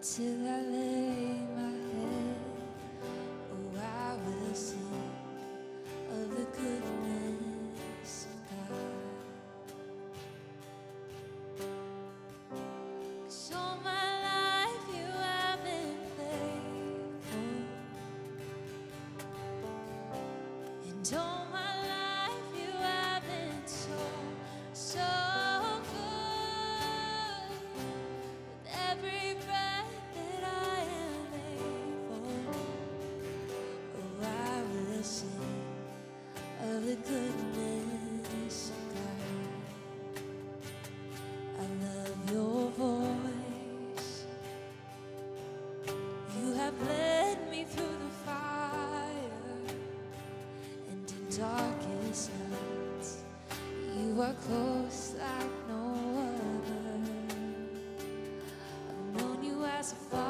till I lay my head. Oh, I will sing of the goodness of God. 'Cause all my life you have been faithful, and all my life you have been so, so good. With every breath that I am able, oh, I will sing of the goodness of God. I love your voice. You have led me through the fire, and in darkest nights you are close like no other. I've known you as a father.